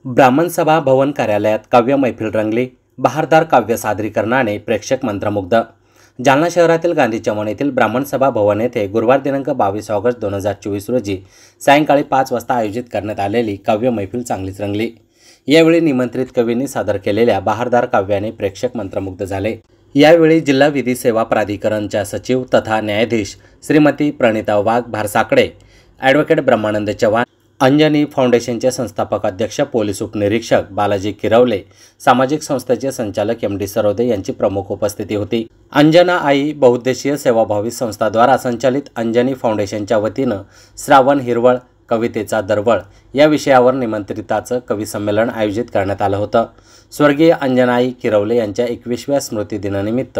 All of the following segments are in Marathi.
ब्राह्मण सभा भवन कार्यालयात काव्य मैफिल रंगली। बहारदार काव्य सादरीकरणाने प्रेक्षक मंत्रमुग्ध। जालना शहरातील गांधी चौक येथील ब्राह्मण सभा भवन येथे गुरुवार दिनांक 22 ऑगस्ट 2024 रोजी सायंकाळी 5 वाजता आयोजित करण्यात आलेली काव्य मैफिल चांगलीच रंगली। यावेळी निमंत्रित कवींनी सादर केलेल्या बहारदार काव्याने प्रेक्षक मंत्रमुग्ध झाले। यावेळी जिल्हा विधी सेवा प्राधिकरणच्या सचिव तथा न्यायाधीश श्रीमती प्रणिता वाघ भारसाकडे, ॲडव्होकेट ब्रह्मानंद चव्हाण, अंजनी फाउंडेशनचे संस्थापक अध्यक्ष पोलीस उपनिरीक्षक बालाजी किरवले, सामाजिक संस्थेचे संचालक MD सरोदे यांची प्रमुख उपस्थिती होती। अंजना आई बहुउद्देशीय सेवाभावी संस्थाद्वारा संचालित अंजनी फाउंडेशनच्या वतीनं श्रावण हिरवळ कवितेचा दरवळ या विषयावर निमंत्रिताचं कवी संमेलन आयोजित करण्यात आलं होतं। स्वर्गीय अंजनाई किरवले यांच्या 21व्या स्मृतिदिनानिमित्त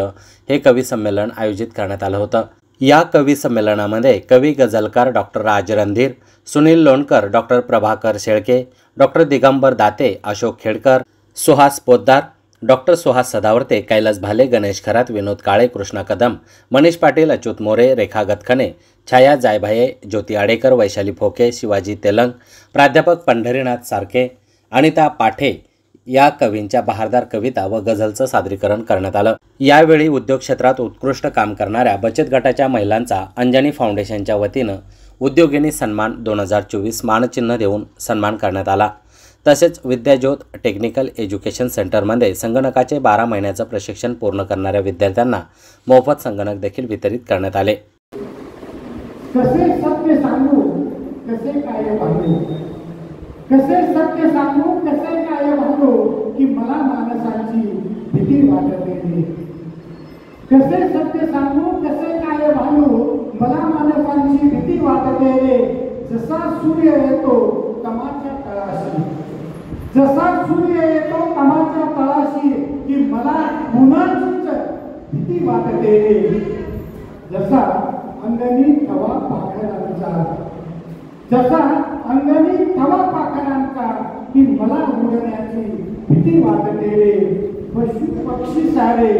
हे कवी संमेलन आयोजित करण्यात आलं होतं। या कवी संमेलनामध्ये कवी गझलकार doctor Raj Randhir, Sunil Lonkar, doctor Prabhakar Shelke, doctor Digambar Date, Ashok Khedkar, Suhas Poddar, doctor Suhas Sadavarte, Kailas Bhale, Ganesh Kharat, Vinod Kale, Krishna Kadam, Manish Patil, Achyut More, Rekha Gatkhane, Chhaya Jaybhaye, Jyoti Adekar, Vaishali Phoke, Shivaji Telang, प्राध्यापक पंढरीनाथ सारखे, अनिता पाठे या कवींच्या बहारदार कविता व गझलचं सादरीकरण करण्यात आलं। यावेळी उद्योग क्षेत्रात उत्कृष्ट काम करणाऱ्या बचत गटाच्या महिलांचा अंजनी फाउंडेशनच्या वतीनं उद्योगिनी सन्मान 2024 मानचिन्ह देऊन सन्मान करण्यात आला। तसेच विद्याज्योत टेक्निकल एज्युकेशन सेंटरमध्ये संगणकाचे 12 महिन्याचं प्रशिक्षण पूर्ण करणाऱ्या विद्यार्थ्यांना मोफत संगणक देखील वितरित करण्यात आले। कसे सत्य सांगू कसे काय भांडू, कसे सत्य सांगू कसे काय भांडू की मला माणसांची भीती वाटते। कसे सत्य सांगू कसे काय भांडू मला माणसांची भीती वाटते। जसा सूर्य येतो तमाच्या तळाशी, जसा सूर्य येतो तमाच्या तळाशी की मला उन्हाचीच भीती वाटते। जसा अंगणी थवा पाखरांचा, जसा अंगणी थवा पाखरांचा की मला उडण्याची भीती वाटते। पशु पक्षी सारे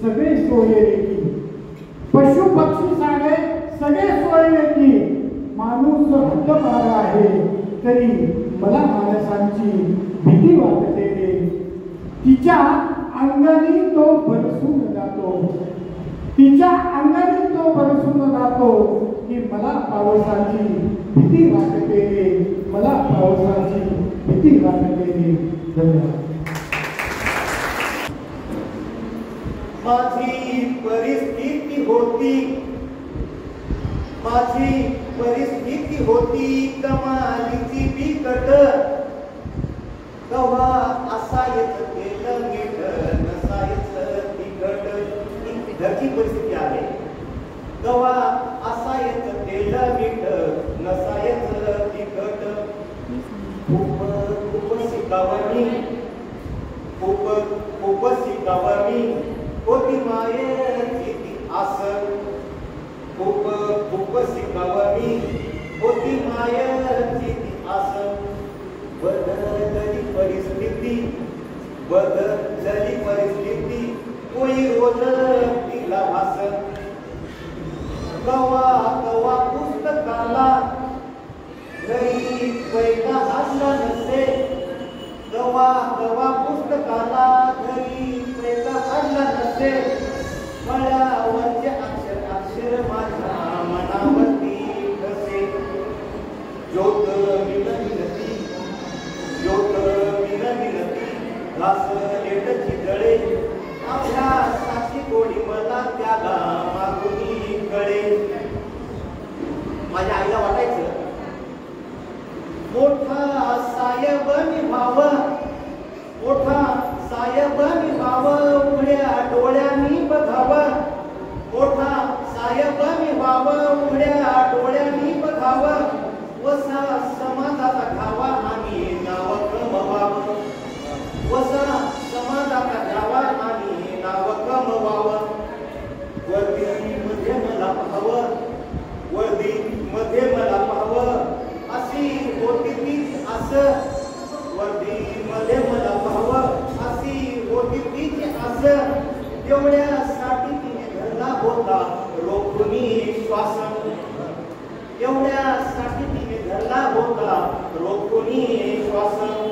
सगळे सोयरे की, पशु पक्षी सारे सगळे सोयरे की माणूस हद्दपार आहे तरी मला माणसांची भीती वाटते। तिच्या अंगणी तो बरसून जातो, तिच्या अंगणी तो बरसून जातो की मला पावसाची भीती वाटते, मला पावसाची भीती वाटते। धन्यवाद। माझी परिस्थिती होती, माझी परिस्थिती होती कमालीची बिकट, कव्हा असायचं केलं नीट नसायचं तिकट। घरची परिस्थिती आहे, कव्हा असायचं केलं नीट नसायचं तिकट। खूप खूप शिकावं मी, खूप खूप शिकावं मी होती मायेची ती आस, खूप खूप शिकावं मी होती मायेची ती आस। बदलली परिस्थिती, बदलली परिस्थिती कोई रोज तिला भास। कवा कवा पुस्तकाला घरी पैसा असला नसे, कवा कवा पुस्तकाला घरी पैसा असला नसे। मळ्यावरचे अक्षर अक्षर माझ्या मनावरती कसे। ज्योत विनविनती, ज्योत विनविनती घास लेट चितळे, आपल्या साची गोडी मला त्याला मागुनी कळे। माझ्या आईला वाटायचं मोठा साहेब निभावं, मोठा साहेब निभावं उघड्या डोळ्यांनी बघावं, मोठा साहेब निभावं उघड्या डोळ्यांनी बघावं। वसा समाजाचा घावा आणि नाव कमवावं, वसा समाजाचा घावा आणि नाव कमवावं। वर्दीमध्ये मला पाहावं, वर्दीमध्ये मला पाहावं अशी होती तीच आस, वर्दीमध्ये मला पाहावं अशी होती तीच आस। एवढ्यासाठी तिने धरला होता रोखुनी श्वास, एवढ्यासाठी तिने धरला होता रोखुनी श्वास।